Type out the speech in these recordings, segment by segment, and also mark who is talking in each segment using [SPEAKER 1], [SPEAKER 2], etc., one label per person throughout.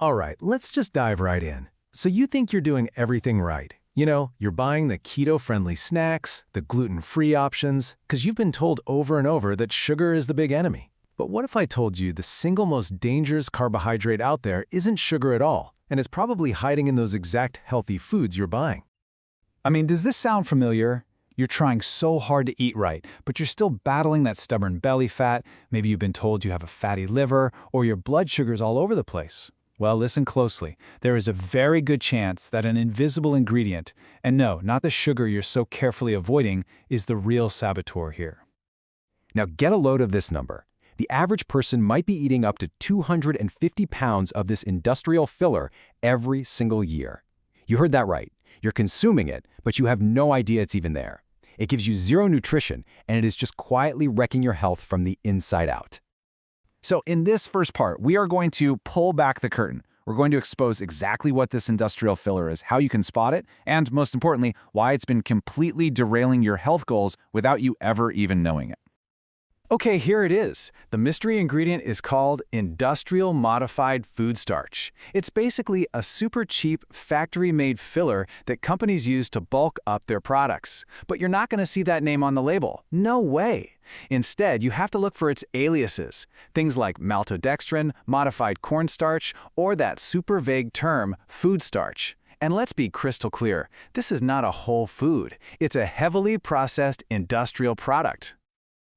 [SPEAKER 1] All right, let's just dive right in. So you think you're doing everything right. You know, you're buying the keto-friendly snacks, the gluten-free options, because you've been told over and over that sugar is the big enemy. But what if I told you the single most dangerous carbohydrate out there isn't sugar at all, and is probably hiding in those exact healthy foods you're buying?
[SPEAKER 2] I mean, does this sound familiar? You're trying so hard to eat right, but you're still battling that stubborn belly fat. Maybe you've been told you have a fatty liver, or your blood sugar's all over the place. Well, listen closely. There is a very good chance that an invisible ingredient, and no, not the sugar you're so carefully avoiding, is the real saboteur here.
[SPEAKER 3] Now get a load of this number. The average person might be eating up to 250 pounds of this industrial filler every single year. You heard that right. You're consuming it, but you have no idea it's even there. It gives you zero nutrition, and it is just quietly wrecking your health from the inside out.
[SPEAKER 2] So in this first part, we are going to pull back the curtain. We're going to expose exactly what this industrial filler is, how you can spot it, and most importantly, why it's been completely derailing your health goals without you ever even knowing it.
[SPEAKER 1] Okay, here it is. The mystery ingredient is called industrial modified food starch. It's basically a super cheap factory-made filler that companies use to bulk up their products. But you're not going to see that name on the label. No way. Instead, you have to look for its aliases, things like maltodextrin, modified cornstarch, or that super vague term, food starch. And let's be crystal clear, this is not a whole food. It's a heavily processed industrial product.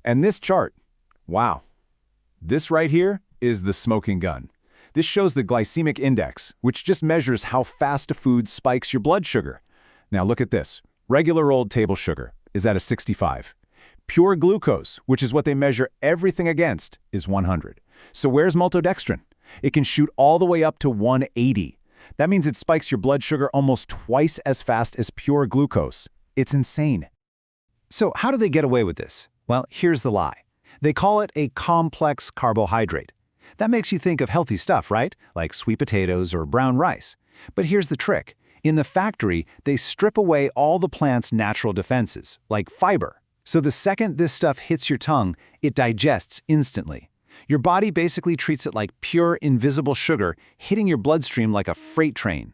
[SPEAKER 4] And this chart, wow. This right here is the smoking gun. This shows the glycemic index, which just measures how fast a food spikes your blood sugar. Now look at this. Regular old table sugar is at a 65. Pure glucose, which is what they measure everything against, is 100. So where's maltodextrin? It can shoot all the way up to 180. That means it spikes your blood sugar almost twice as fast as pure glucose. It's insane.
[SPEAKER 2] So how do they get away with this? Well, here's the lie. They call it a complex carbohydrate. That makes you think of healthy stuff, right? Like sweet potatoes or brown rice. But here's the trick. In the factory, they strip away all the plant's natural defenses, like fiber. So the second this stuff hits your tongue, it digests instantly. Your body basically treats it like pure, invisible sugar, hitting your bloodstream like a freight train.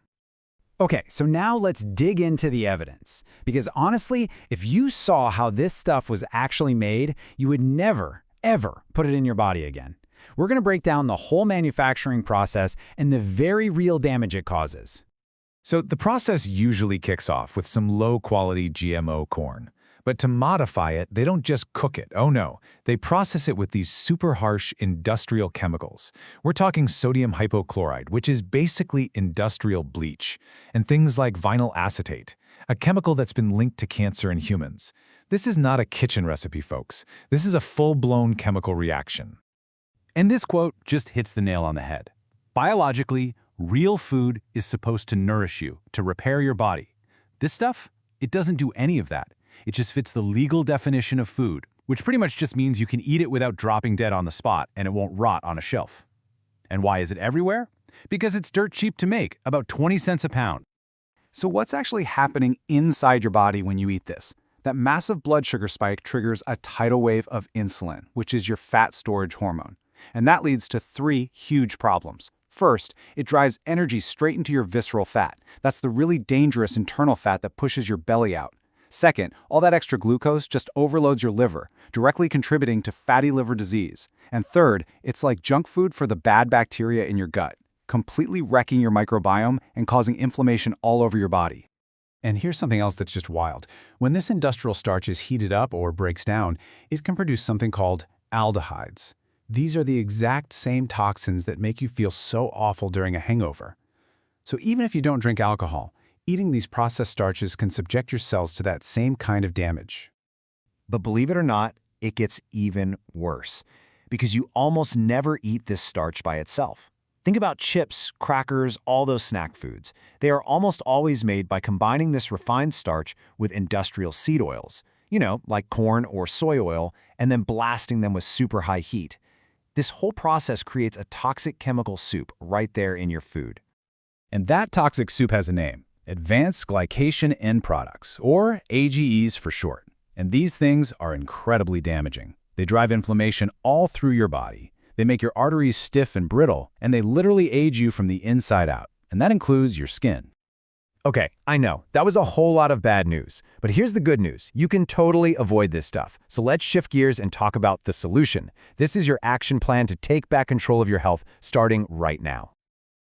[SPEAKER 2] Okay, so now let's dig into the evidence. Because honestly, if you saw how this stuff was actually made, you would never, ever put it in your body again. We're going to break down the whole manufacturing process and the very real damage it causes.
[SPEAKER 1] So the process usually kicks off with some low-quality GMO corn. But to modify it, they don't just cook it. Oh no, they process it with these super harsh industrial chemicals. We're talking sodium hypochlorite, which is basically industrial bleach, and things like vinyl acetate, a chemical that's been linked to cancer in humans. This is not a kitchen recipe, folks. This is a full-blown chemical reaction.
[SPEAKER 2] And this quote just hits the nail on the head. Biologically, real food is supposed to nourish you, to repair your body. This stuff, it doesn't do any of that. It just fits the legal definition of food, which pretty much just means you can eat it without dropping dead on the spot and it won't rot on a shelf. And why is it everywhere? Because it's dirt cheap to make, about 20 cents a pound. So what's actually happening inside your body when you eat this? That massive blood sugar spike triggers a tidal wave of insulin, which is your fat storage hormone. And that leads to 3 huge problems. First, it drives energy straight into your visceral fat. That's the really dangerous internal fat that pushes your belly out. Second, all that extra glucose just overloads your liver, directly contributing to fatty liver disease. And third, it's like junk food for the bad bacteria in your gut, completely wrecking your microbiome and causing inflammation all over your body. And here's something else that's just wild. When this industrial starch is heated up or breaks down, it can produce something called aldehydes. These are the exact same toxins that make you feel so awful during a hangover. So even if you don't drink alcohol, eating these processed starches can subject your cells to that same kind of damage.
[SPEAKER 3] But believe it or not, it gets even worse, because you almost never eat this starch by itself. Think about chips, crackers, all those snack foods. They are almost always made by combining this refined starch with industrial seed oils, like corn or soy oil, and then blasting them with super high heat. This whole process creates a toxic chemical soup right there in your food.
[SPEAKER 2] And that toxic soup has a name. Advanced Glycation End Products, or AGEs for short. And these things are incredibly damaging. They drive inflammation all through your body.
[SPEAKER 1] They make your arteries stiff and brittle, and they literally age you from the inside out. And that includes your skin.
[SPEAKER 3] Okay, I know, that was a whole lot of bad news. But here's the good news. You can totally avoid this stuff. So let's shift gears and talk about the solution. This is your action plan to take back control of your health starting right now.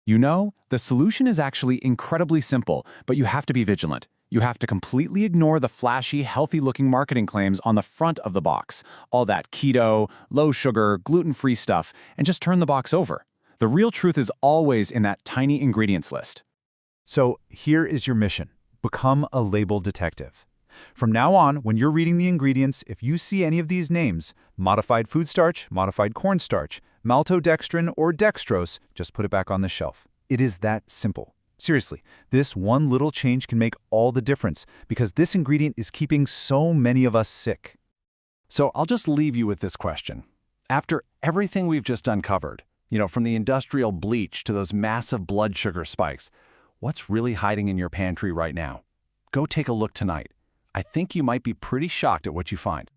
[SPEAKER 2] You know, the solution is actually incredibly simple, but you have to be vigilant. You have to completely ignore the flashy, healthy-looking marketing claims on the front of the box, all that keto, low-sugar, gluten-free stuff, and just turn the box over. The real truth is always in that tiny ingredients list.
[SPEAKER 4] So here is your mission. Become a label detective. From now on, when you're reading the ingredients, if you see any of these names, modified food starch, modified cornstarch, maltodextrin, or dextrose, just put it back on the shelf. It is that simple. Seriously, this one little change can make all the difference because this ingredient is keeping so many of us sick.
[SPEAKER 1] So I'll just leave you with this question. After everything we've just uncovered, from the industrial bleach to those massive blood sugar spikes, what's really hiding in your pantry right now? Go take a look tonight. I think you might be pretty shocked at what you find.